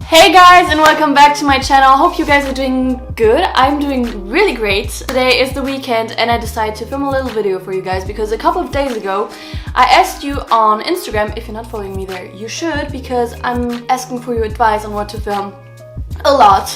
Hey guys, and welcome back to my channel. Hope you guys are doing good. I'm doing really great. Today is the weekend and I decided to film a little video for you guys because a couple of days ago I asked you on Instagram. If you're not following me there, you should, because I'm asking for your advice on what to film a lot.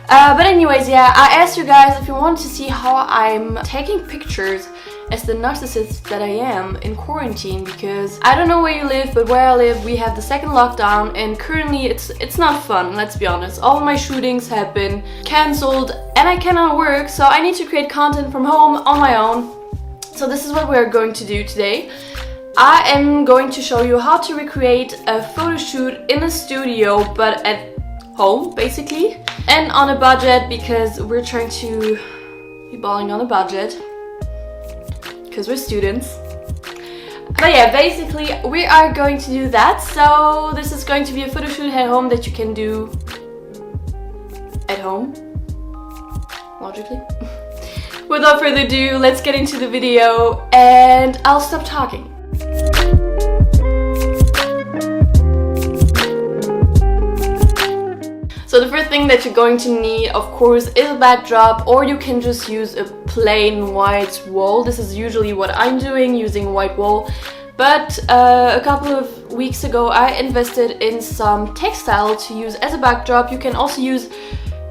But anyways, yeah, I asked you guys if you want to see how I'm taking pictures as the narcissist that I am in quarantine, because I don't know where you live, but where I live we have the second lockdown and currently it's not fun, let's be honest. All of my shootings have been cancelled and I cannot work, so I need to create content from home on my own. So this is what we're going to do today. I am going to show you how to recreate a photo shoot in a studio but at home basically, and on a budget, because we're trying to be balling on a budget because we're students. But yeah, basically we are going to do that. So this is going to be a photo shoot at home that you can do at home, logically. Without further ado, let's get into the video and I'll stop talking. So the first thing that you're going to need, of course, is a backdrop, or you can just use a plain white wall. This is usually what I'm doing, using white wall. But a couple of weeks ago I invested in some textile to use as a backdrop. You can also use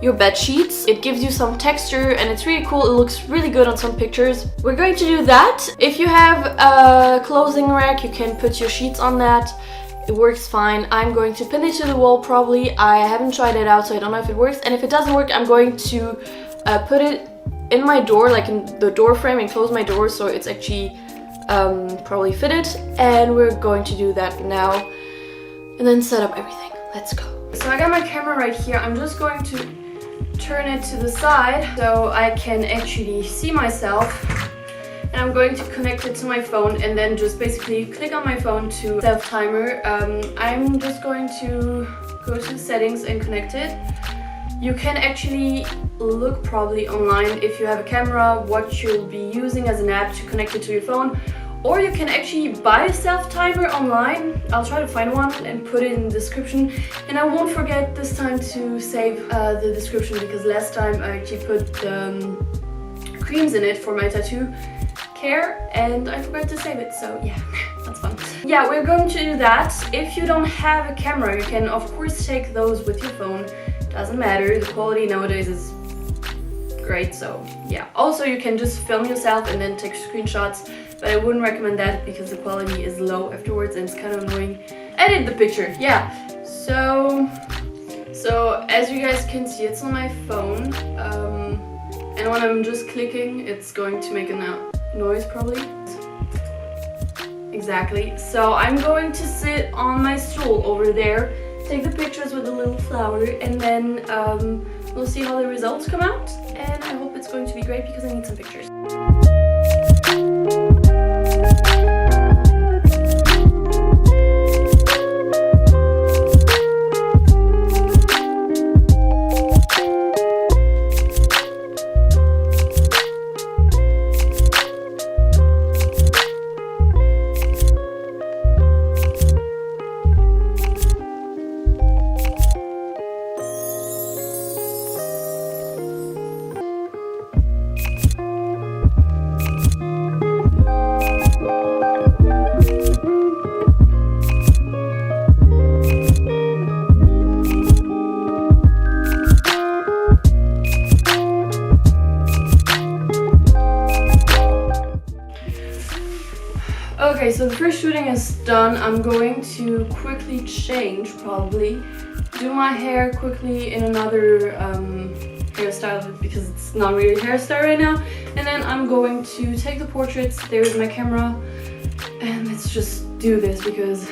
your bed sheets. It gives you some texture and it's really cool. It looks really good on some pictures. We're going to do that. If you have a clothing rack, you can put your sheets on that. It works fine. I'm going to pin it to the wall probably. I haven't tried it out, so I don't know if it works. And if it doesn't work, I'm going to put it in my door, like in the door frame, and close my door so it's actually probably fitted. And we're going to do that now and then set up everything. Let's go. So I got my camera right here. I'm just going to turn it to the side so I can actually see myself. And I'm going to connect it to my phone and then just basically click on my phone to self-timer. I'm just going to go to settings and connect it. You can actually look probably online if you have a camera what you'll be using as an app to connect it to your phone. Or you can actually buy a self-timer online. I'll try to find one and put it in the description. And I won't forget this time to save the description, because last time I actually put creams in it for my tattoo care and I forgot to save it, so yeah, that's fun. Yeah, we're going to do that. If you don't have a camera, you can of course take those with your phone. Doesn't matter, the quality nowadays is great, so yeah. Also, you can just film yourself and then take screenshots, but I wouldn't recommend that because the quality is low afterwards and it's kind of annoying. Edit the picture, yeah. So as you guys can see, it's on my phone, and when I'm just clicking, it's going to make a noise probably. Exactly. So I'm going to sit on my stool over there, take the pictures with the little flower, and then we'll see how the results come out. And I hope it's going to be great because I need some pictures. Okay, so the first shooting is done. I'm going to quickly change, probably do my hair quickly in another hairstyle because it's not really hairstyle right now. And then I'm going to take the portraits. There's my camera, and let's just do this because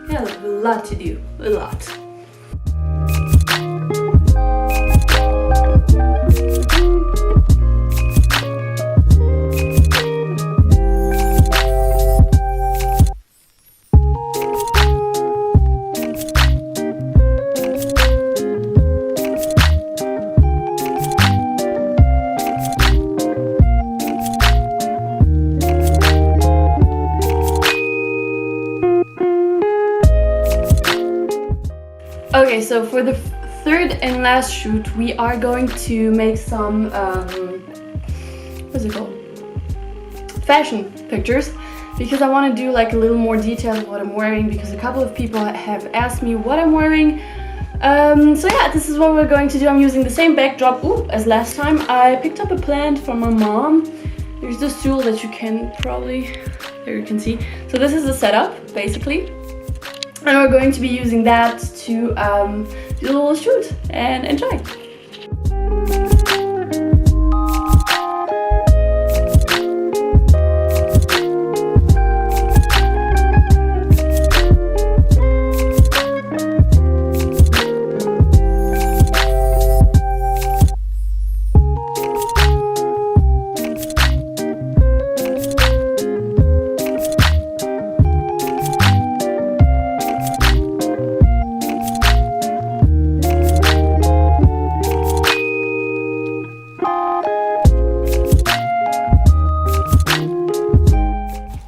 yeah, there's a lot to do, a lot. Okay, so for the third and last shoot, we are going to make some, what's it called? Fashion pictures, because I want to do like a little more detail of what I'm wearing, because a couple of people have asked me what I'm wearing. So yeah, this is what we're going to do. I'm using the same backdrop as last time. I picked up a plant from my mom. There's this tool that you can probably, there you can see. So this is the setup, basically. And we're going to be using that to do a little shoot and enjoy.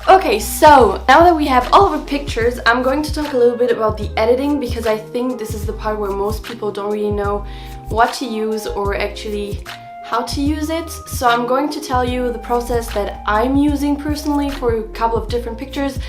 Okay, so now that we have all of the pictures, I'm going to talk a little bit about the editing, because I think this is the part where most people don't really know what to use or actually how to use it. So I'm going to tell you the process that I'm using personally for a couple of different pictures,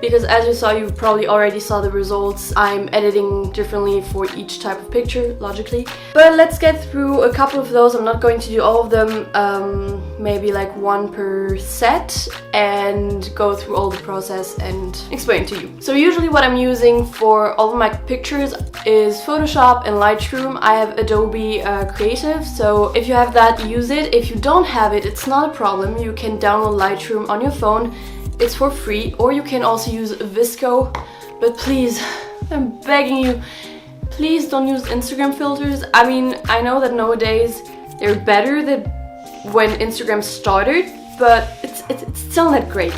because as you saw, you probably already saw the results. I'm editing differently for each type of picture, logically. But let's get through a couple of those. I'm not going to do all of them, maybe like one per set, and go through all the process and explain to you. So usually what I'm using for all of my pictures is Photoshop and Lightroom. I have Adobe Creative, so if you have that, use it. If you don't have it, it's not a problem. You can download Lightroom on your phone. It's for free, or you can also use Visco, but please, I'm begging you, please don't use Instagram filters. I mean, I know that nowadays they're better than when Instagram started, but it's still not great.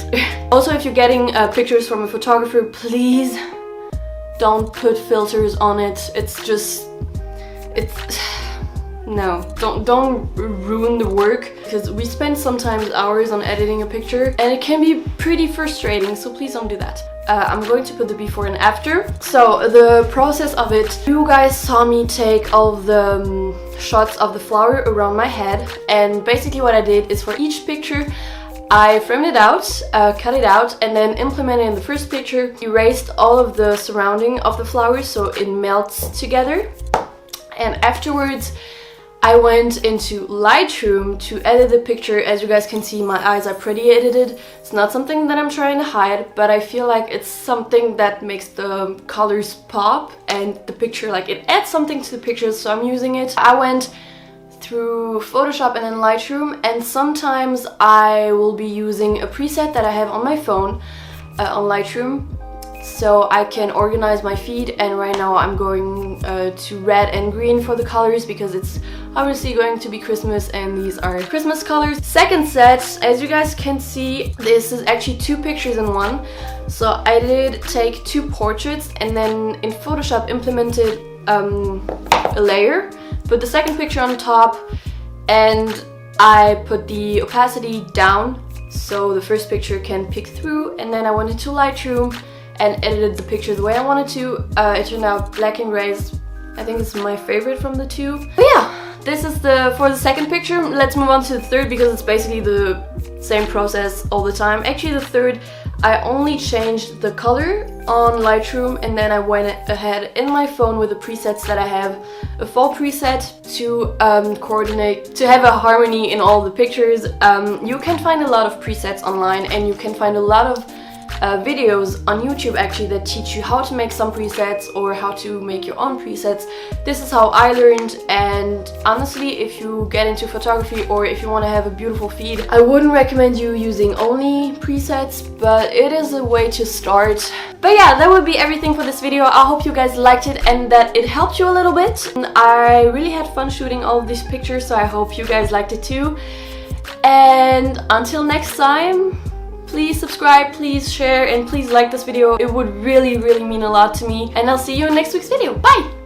Also, if you're getting pictures from a photographer, please don't put filters on it. No, don't ruin the work, because we spend sometimes hours on editing a picture and it can be pretty frustrating, so please don't do that. I'm going to put the before and after. So the process of it, you guys saw me take all of the shots of the flower around my head, and basically what I did is for each picture I framed it out, cut it out, and then implemented in the first picture, erased all of the surrounding of the flowers so it melts together. And afterwards I went into Lightroom to edit the picture. As you guys can see, my eyes are pretty edited. It's not something that I'm trying to hide, but I feel like it's something that makes the colors pop and the picture, like it adds something to the picture, so I'm using it. I went through Photoshop and then Lightroom, and sometimes I will be using a preset that I have on my phone on Lightroom, so I can organize my feed. And right now I'm going to red and green for the colors, because it's obviously going to be Christmas and these are Christmas colors. Second set, as you guys can see, this is actually two pictures in one. So I did take two portraits and then in Photoshop implemented a layer, put the second picture on top, and I put the opacity down so the first picture can pick through, and then I went into Lightroom and edited the picture the way I wanted to. It turned out black and gray. I think it's my favorite from the two. But yeah, this is for the second picture. Let's move on to the third, because it's basically the same process all the time. Actually, the third, I only changed the color on Lightroom, and then I went ahead in my phone with the presets that I have, a fall preset to coordinate, to have a harmony in all the pictures. You can find a lot of presets online, and you can find a lot of videos on YouTube actually that teach you how to make some presets or how to make your own presets. This is how I learned, and honestly, if you get into photography or if you want to have a beautiful feed, I wouldn't recommend you using only presets, but it is a way to start. But yeah, that would be everything for this video. I hope you guys liked it and that it helped you a little bit. I really had fun shooting all of these pictures, so I hope you guys liked it too. And until next time, please subscribe, please share, and please like this video. It would really, really mean a lot to me. And I'll see you in next week's video. Bye!